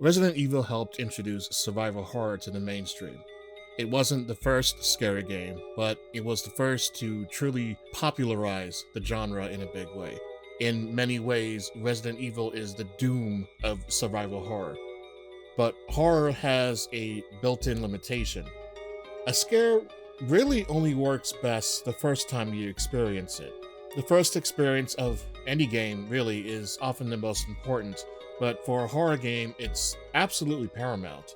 Resident Evil helped introduce survival horror to the mainstream. It wasn't the first scary game, but it was the first to truly popularize the genre in a big way. In many ways, Resident Evil is the Doom of survival horror. But horror has a built in limitation. A scare really only works best the first time you experience it. The first experience of any game really is often the most important, but for a horror game, it's absolutely paramount.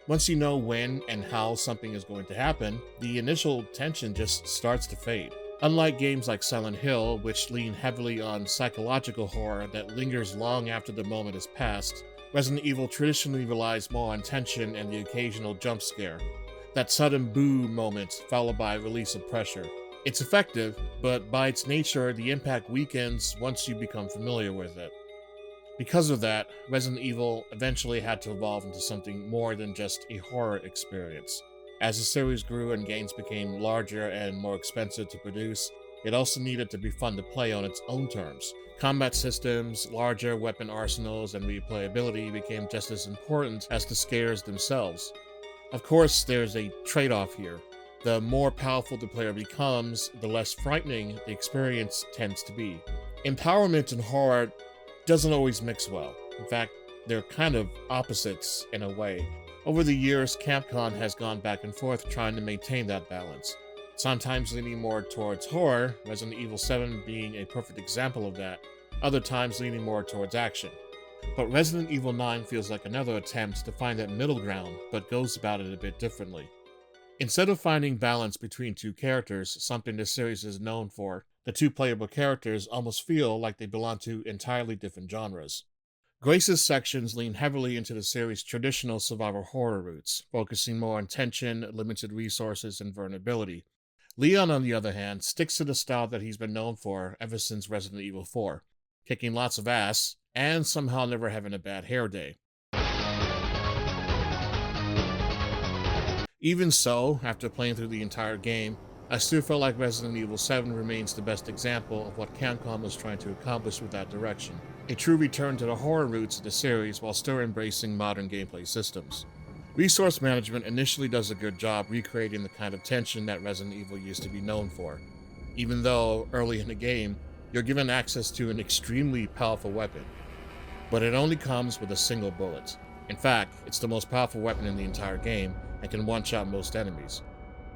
Once you know when and how something is going to happen, the initial tension just starts to fade. Unlike games like Silent Hill, which lean heavily on psychological horror that lingers long after the moment has passed, Resident Evil traditionally relies more on tension and the occasional jump scare. That sudden boo moment followed by a release of pressure. It's effective, but by its nature, the impact weakens once you become familiar with it. Because of that, Resident Evil eventually had to evolve into something more than just a horror experience. As the series grew and games became larger and more expensive to produce, it also needed to be fun to play on its own terms. Combat systems, larger weapon arsenals, and replayability became just as important as the scares themselves. Of course, there's a trade-off here. The more powerful the player becomes, the less frightening the experience tends to be. Empowerment and horror doesn't always mix well. In fact, they're kind of opposites in a way. Over the years, Capcom has gone back and forth trying to maintain that balance. Sometimes leaning more towards horror, Resident Evil 7 being a perfect example of that, other times leaning more towards action. But Resident Evil 9 feels like another attempt to find that middle ground, but goes about it a bit differently. Instead of finding balance between two characters, something the series is known for, the two playable characters almost feel like they belong to entirely different genres. Grace's sections lean heavily into the series' traditional survival horror roots, focusing more on tension, limited resources, and vulnerability. Leon, on the other hand, sticks to the style that he's been known for ever since Resident Evil 4, kicking lots of ass, and somehow never having a bad hair day. Even so, after playing through the entire game, I still feel like Resident Evil 7 remains the best example of what Capcom was trying to accomplish with that direction. A true return to the horror roots of the series while still embracing modern gameplay systems. Resource management initially does a good job recreating the kind of tension that Resident Evil used to be known for. Even though, early in the game, you're given access to an extremely powerful weapon, but it only comes with a single bullet. In fact, it's the most powerful weapon in the entire game and can one-shot most enemies.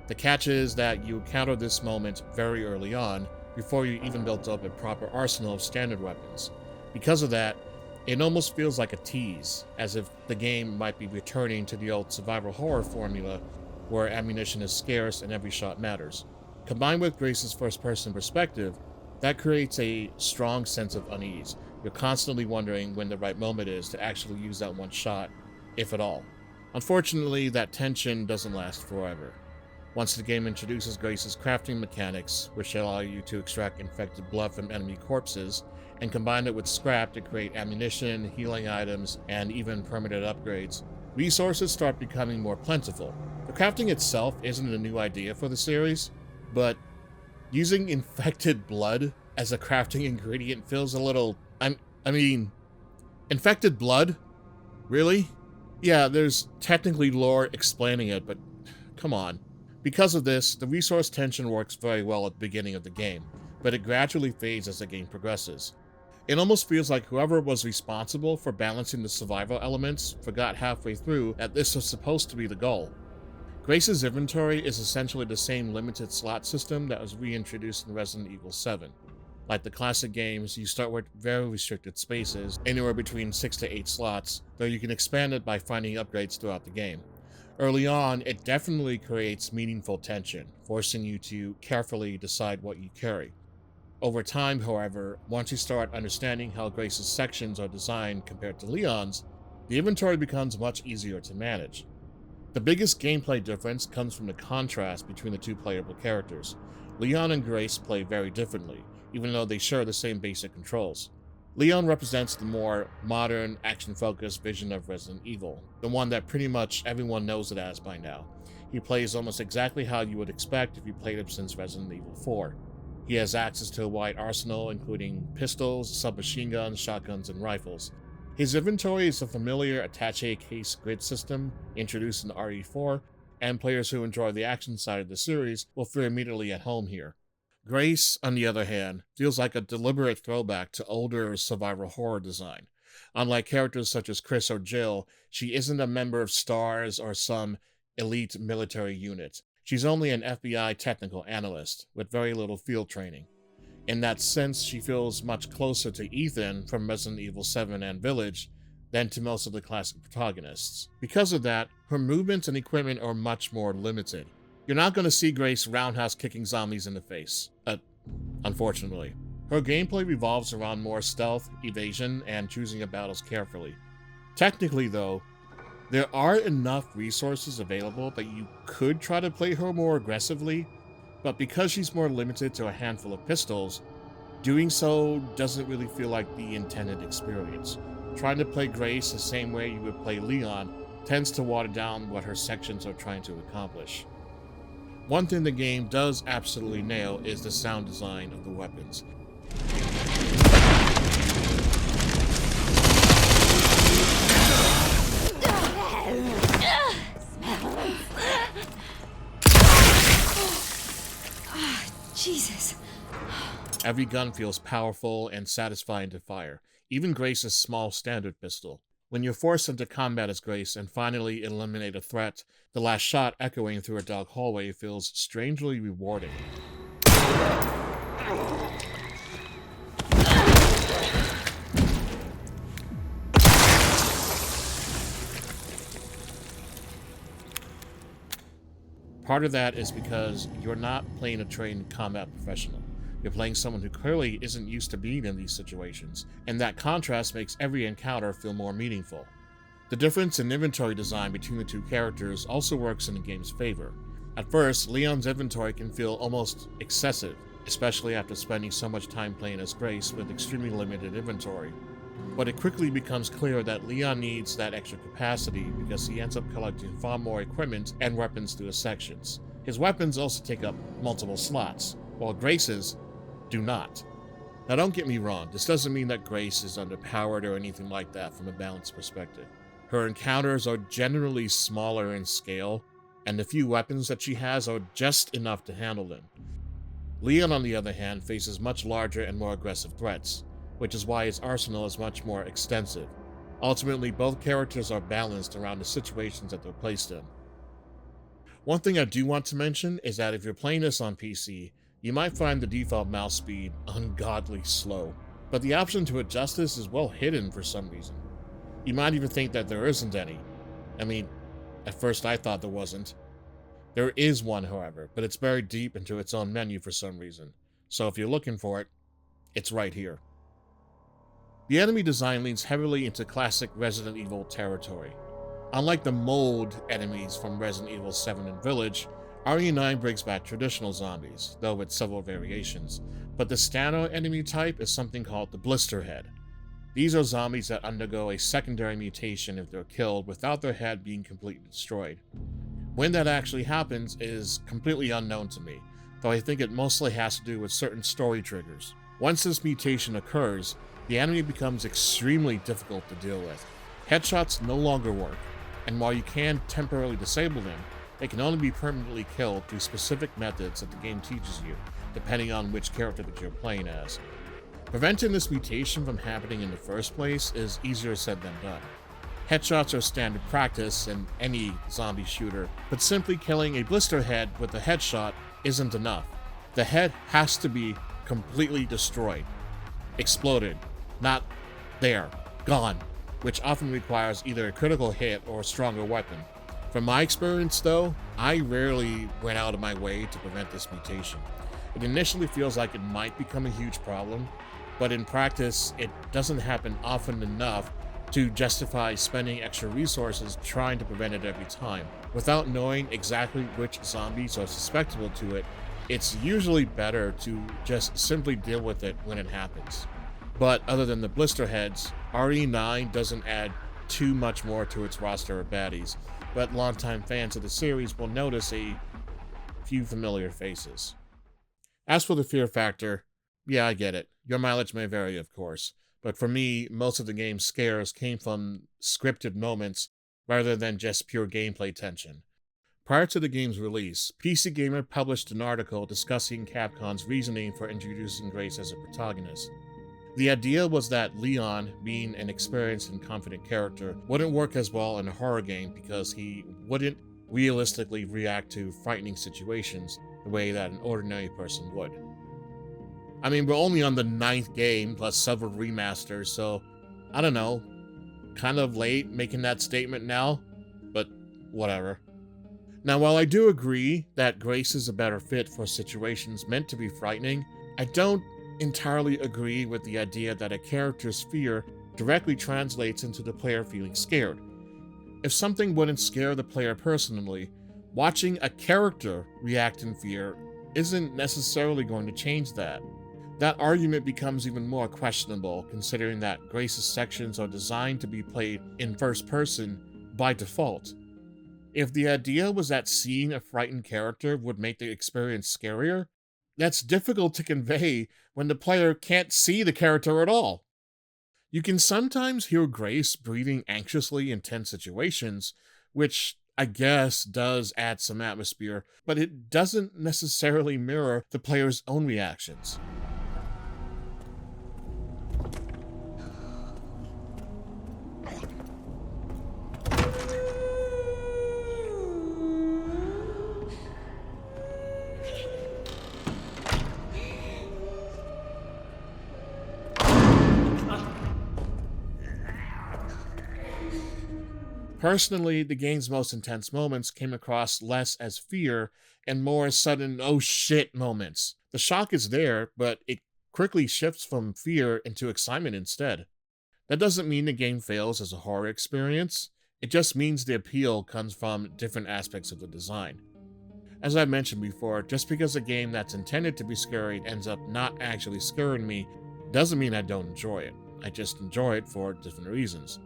The catch is that you encounter this moment very early on, before you even built up a proper arsenal of standard weapons. Because of that, it almost feels like a tease, as if the game might be returning to the old survival horror formula where ammunition is scarce and every shot matters. Combined with Grace's first-person perspective, that creates a strong sense of unease. You're constantly wondering when the right moment is to actually use that one shot, if at all. Unfortunately, that tension doesn't last forever. Once the game introduces Grace's crafting mechanics, which allow you to extract infected blood from enemy corpses, and combine it with scrap to create ammunition, healing items, and even permanent upgrades, resources start becoming more plentiful. The crafting itself isn't a new idea for the series, but using infected blood as a crafting ingredient feels a little... infected blood? Really? Yeah, there's technically lore explaining it, but come on. Because of this, the resource tension works very well at the beginning of the game, but it gradually fades as the game progresses. It almost feels like whoever was responsible for balancing the survival elements forgot halfway through that this was supposed to be the goal. Grace's inventory is essentially the same limited slot system that was reintroduced in Resident Evil 7. Like the classic games, you start with very restricted spaces, anywhere between 6 to 8 slots, though you can expand it by finding upgrades throughout the game. Early on, it definitely creates meaningful tension, forcing you to carefully decide what you carry. Over time, however, once you start understanding how Grace's sections are designed compared to Leon's, the inventory becomes much easier to manage. The biggest gameplay difference comes from the contrast between the two playable characters. Leon and Grace play very differently, even though they share the same basic controls. Leon represents the more modern, action-focused vision of Resident Evil, the one that pretty much everyone knows it as by now. He plays almost exactly how you would expect if you played him since Resident Evil 4. He has access to a wide arsenal, including pistols, submachine guns, shotguns, and rifles. His inventory is a familiar attaché case grid system introduced in RE4, and players who enjoy the action side of the series will feel immediately at home here. Grace, on the other hand, feels like a deliberate throwback to older survival horror design. Unlike characters such as Chris or Jill, she isn't a member of STARS or some elite military unit. She's only an FBI technical analyst with very little field training. In that sense, she feels much closer to Ethan from Resident Evil 7 and Village than to most of the classic protagonists. Because of that, her movements and equipment are much more limited. You're not going to see Grace roundhouse kicking zombies in the face, unfortunately. Her gameplay revolves around more stealth, evasion, and choosing your battles carefully. Technically, though, there are enough resources available that you could try to play her more aggressively, but because she's more limited to a handful of pistols, doing so doesn't really feel like the intended experience. Trying to play Grace the same way you would play Leon tends to water down what her sections are trying to accomplish. One thing the game does absolutely nail is the sound design of the weapons. Jesus. Every gun feels powerful and satisfying to fire, even Grace's small standard pistol. When you're forced into combat as Grace and finally eliminate a threat, the last shot echoing through a dark hallway feels strangely rewarding. Part of that is because you're not playing a trained combat professional. You're playing someone who clearly isn't used to being in these situations, and that contrast makes every encounter feel more meaningful. The difference in inventory design between the two characters also works in the game's favor. At first, Leon's inventory can feel almost excessive, especially after spending so much time playing as Grace with extremely limited inventory. But it quickly becomes clear that Leon needs that extra capacity because he ends up collecting far more equipment and weapons through his sections. His weapons also take up multiple slots, while Grace's do not. Now don't get me wrong, this doesn't mean that Grace is underpowered or anything like that from a balance perspective. Her encounters are generally smaller in scale, and the few weapons that she has are just enough to handle them. Leon, on the other hand, faces much larger and more aggressive threats, which is why his arsenal is much more extensive. Ultimately, both characters are balanced around the situations that they're placed in. One thing I do want to mention is that if you're playing this on PC, you might find the default mouse speed ungodly slow, but the option to adjust this is well hidden for some reason. You might even think that there isn't any. I mean, at first I thought there wasn't. There is one, however, but it's buried deep into its own menu for some reason, so if you're looking for it, it's right here. The enemy design leans heavily into classic Resident Evil territory. Unlike the mold enemies from Resident Evil 7 and Village, RE9 brings back traditional zombies, though with several variations, but the standard enemy type is something called the Blister Head. These are zombies that undergo a secondary mutation if they're killed without their head being completely destroyed. When that actually happens is completely unknown to me, though I think it mostly has to do with certain story triggers. Once this mutation occurs, the enemy becomes extremely difficult to deal with. Headshots no longer work, and while you can temporarily disable them, they can only be permanently killed through specific methods that the game teaches you, depending on which character that you're playing as. Preventing this mutation from happening in the first place is easier said than done. Headshots are standard practice in any zombie shooter, but simply killing a blister head with a headshot isn't enough. The head has to be completely destroyed, exploded, not there, gone, which often requires either a critical hit or a stronger weapon. From my experience though, I rarely went out of my way to prevent this mutation. It initially feels like it might become a huge problem, but in practice, it doesn't happen often enough to justify spending extra resources trying to prevent it every time. Without knowing exactly which zombies are susceptible to it, it's usually better to just simply deal with it when it happens. But other than the blister heads, RE9 doesn't add too much more to its roster of baddies, but longtime fans of the series will notice a few familiar faces. As for the fear factor, yeah, I get it. Your mileage may vary, of course, but for me, most of the game's scares came from scripted moments rather than just pure gameplay tension. Prior to the game's release, PC Gamer published an article discussing Capcom's reasoning for introducing Grace as a protagonist. The idea was that Leon, being an experienced and confident character, wouldn't work as well in a horror game because he wouldn't realistically react to frightening situations the way that an ordinary person would. I mean, we're only on the 9th game plus several remasters, so I don't know, kind of late making that statement now, but whatever. Now, while I do agree that Grace is a better fit for situations meant to be frightening, I don't entirely agree with the idea that a character's fear directly translates into the player feeling scared. If something wouldn't scare the player personally, watching a character react in fear isn't necessarily going to change that. That argument becomes even more questionable considering that Grace's sections are designed to be played in first person by default. If the idea was that seeing a frightened character would make the experience scarier, that's difficult to convey when the player can't see the character at all. You can sometimes hear Grace breathing anxiously in tense situations, which I guess does add some atmosphere, but it doesn't necessarily mirror the player's own reactions. Personally, the game's most intense moments came across less as fear and more as sudden oh shit moments. The shock is there, but it quickly shifts from fear into excitement instead. That doesn't mean the game fails as a horror experience, it just means the appeal comes from different aspects of the design. As I mentioned before, just because a game that's intended to be scary ends up not actually scaring me doesn't mean I don't enjoy it. I just enjoy it for different reasons.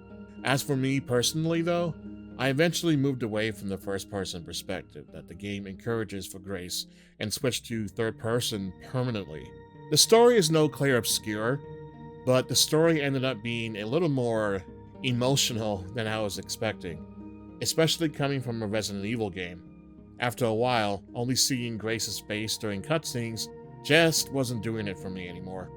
As for me personally though, I eventually moved away from the first-person perspective that the game encourages for Grace and switched to third-person permanently. The story is no clear obscure, but the story ended up being a little more emotional than I was expecting, especially coming from a Resident Evil game. After a while, only seeing Grace's face during cutscenes just wasn't doing it for me anymore.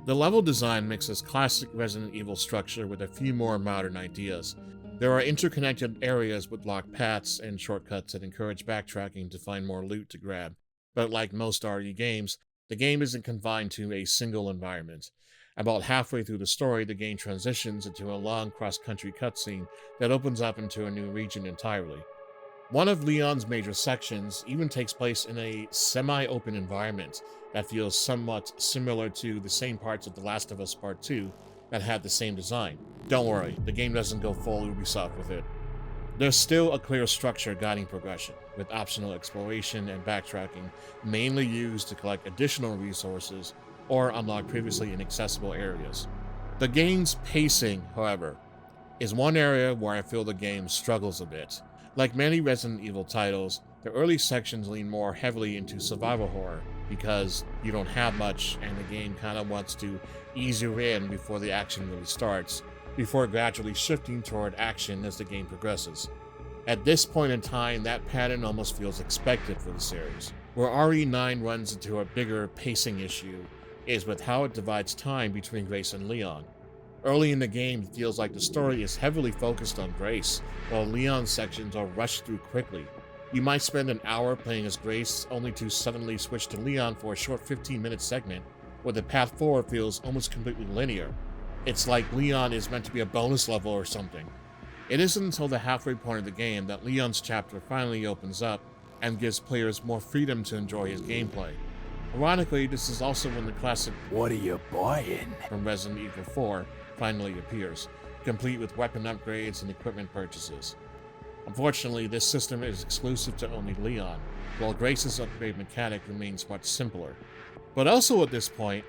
The level design mixes classic Resident Evil structure with a few more modern ideas. There are interconnected areas with locked paths and shortcuts that encourage backtracking to find more loot to grab, but like most RE games, the game isn't confined to a single environment. About halfway through the story, the game transitions into a long cross-country cutscene that opens up into a new region entirely. One of Leon's major sections even takes place in a semi-open environment that feels somewhat similar to the same parts of The Last of Us Part 2 that had the same design. Don't worry, the game doesn't go full Ubisoft with it. There's still a clear structure guiding progression, with optional exploration and backtracking mainly used to collect additional resources or unlock previously inaccessible areas. The game's pacing, however, is one area where I feel the game struggles a bit. Like many Resident Evil titles, the early sections lean more heavily into survival horror because you don't have much and the game kind of wants to ease you in before the action really starts, before gradually shifting toward action as the game progresses. At this point in time, that pattern almost feels expected for the series. Where RE9 runs into a bigger pacing issue is with how it divides time between Grace and Leon. Early in the game, it feels like the story is heavily focused on Grace, while Leon's sections are rushed through quickly. You might spend an hour playing as Grace, only to suddenly switch to Leon for a short 15-minute segment, where the path forward feels almost completely linear. It's like Leon is meant to be a bonus level or something. It isn't until the halfway point of the game that Leon's chapter finally opens up and gives players more freedom to enjoy his gameplay. Ironically, this is also when the classic "What are you buying?" from Resident Evil 4 finally appears, complete with weapon upgrades and equipment purchases. Unfortunately, this system is exclusive to only Leon, while Grace's upgrade mechanic remains much simpler. But also at this point,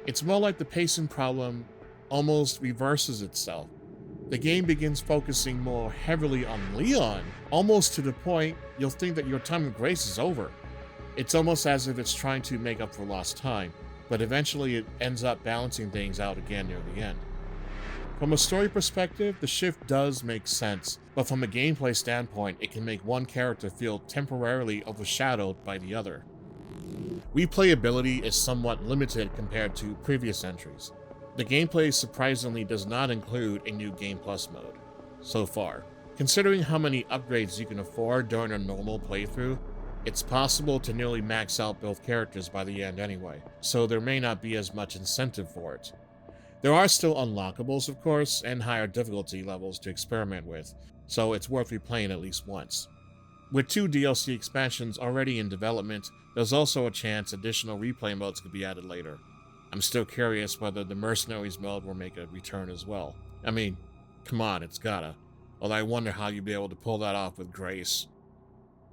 it's more like the pacing problem almost reverses itself. The game begins focusing more heavily on Leon, almost to the point you'll think that your time with Grace is over. It's almost as if it's trying to make up for lost time, but eventually it ends up balancing things out again near the end. From a story perspective, the shift does make sense, but from a gameplay standpoint, it can make one character feel temporarily overshadowed by the other. Replayability is somewhat limited compared to previous entries. The gameplay surprisingly does not include a new Game Plus mode, so far. Considering how many upgrades you can afford during a normal playthrough, it's possible to nearly max out both characters by the end anyway, so there may not be as much incentive for it. There are still unlockables, of course, and higher difficulty levels to experiment with, so it's worth replaying at least once. With 2 DLC expansions already in development, there's also a chance additional replay modes could be added later. I'm still curious whether the Mercenaries mode will make a return as well. I mean, come on, it's gotta. Although I wonder how you'd be able to pull that off with grace.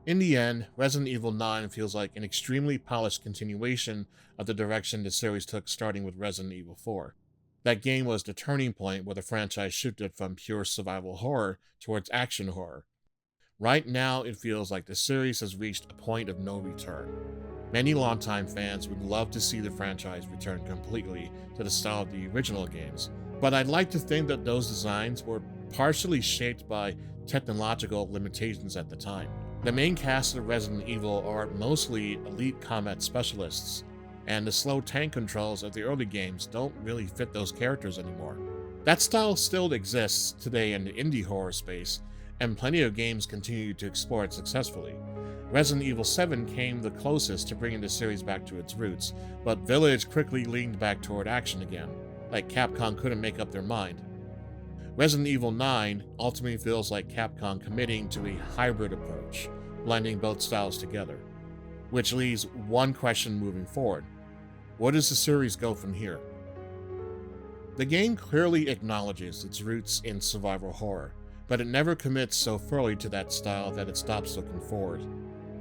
In the end, Resident Evil 9 feels like an extremely polished continuation of the direction the series took starting with Resident Evil 4. That game was the turning point where the franchise shifted from pure survival horror towards action horror. Right now, it feels like the series has reached a point of no return. Many longtime fans would love to see the franchise return completely to the style of the original games, but I'd like to think that those designs were partially shaped by technological limitations at the time. The main cast of Resident Evil are mostly elite combat specialists, and the slow tank controls of the early games don't really fit those characters anymore. That style still exists today in the indie horror space, and plenty of games continue to explore it successfully. Resident Evil 7 came the closest to bringing the series back to its roots, but Village quickly leaned back toward action again, like Capcom couldn't make up their mind. Resident Evil 9 ultimately feels like Capcom committing to a hybrid approach, blending both styles together, which leaves one question moving forward. Where does the series go from here? The game clearly acknowledges its roots in survival horror, but it never commits so fully to that style that it stops looking forward.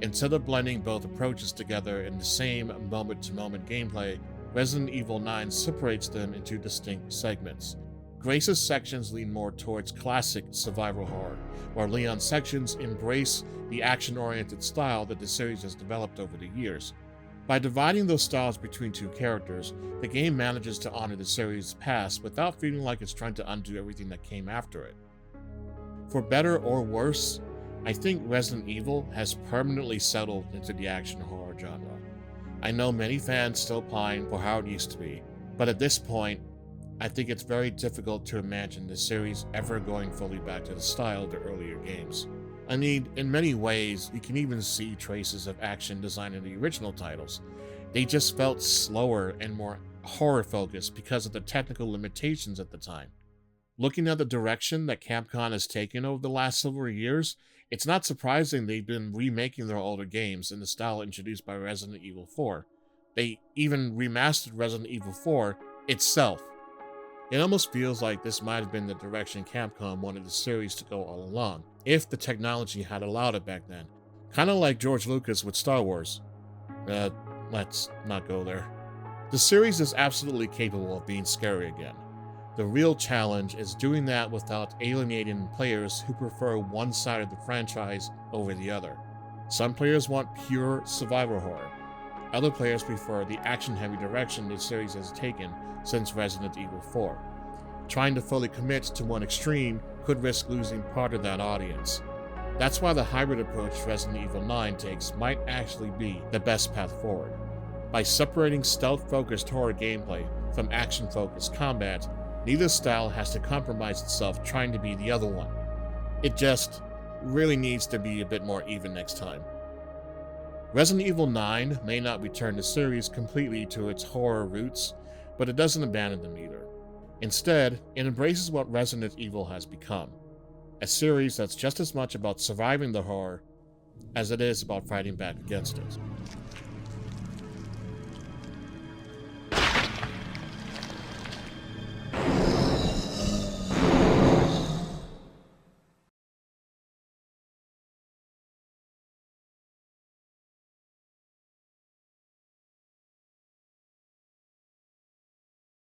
Instead of blending both approaches together in the same moment-to-moment gameplay, Resident Evil 9 separates them into distinct segments. Grace's sections lean more towards classic survival horror, while Leon's sections embrace the action-oriented style that the series has developed over the years. By dividing those styles between 2 characters, the game manages to honor the series' past without feeling like it's trying to undo everything that came after it. For better or worse, I think Resident Evil has permanently settled into the action horror genre. I know many fans still pine for how it used to be, but at this point, I think it's very difficult to imagine the series ever going fully back to the style of the earlier games. I mean, in many ways, you can even see traces of action design in the original titles. They just felt slower and more horror-focused because of the technical limitations at the time. Looking at the direction that Capcom has taken over the last several years, it's not surprising they've been remaking their older games in the style introduced by Resident Evil 4. They even remastered Resident Evil 4 itself. It almost feels like this might have been the direction Capcom wanted the series to go all along, if the technology had allowed it back then. Kinda like George Lucas with Star Wars. Let's not go there. The series is absolutely capable of being scary again. The real challenge is doing that without alienating players who prefer one side of the franchise over the other. Some players want pure survival horror. Other players prefer the action-heavy direction the series has taken since Resident Evil 4. Trying to fully commit to one extreme could risk losing part of that audience. That's why the hybrid approach Resident Evil 9 takes might actually be the best path forward. By separating stealth-focused horror gameplay from action-focused combat, neither style has to compromise itself trying to be the other one. It just really needs to be a bit more even next time. Resident Evil 9 may not return the series completely to its horror roots, but it doesn't abandon them either. Instead, it embraces what Resident Evil has become, a series that's just as much about surviving the horror as it is about fighting back against it.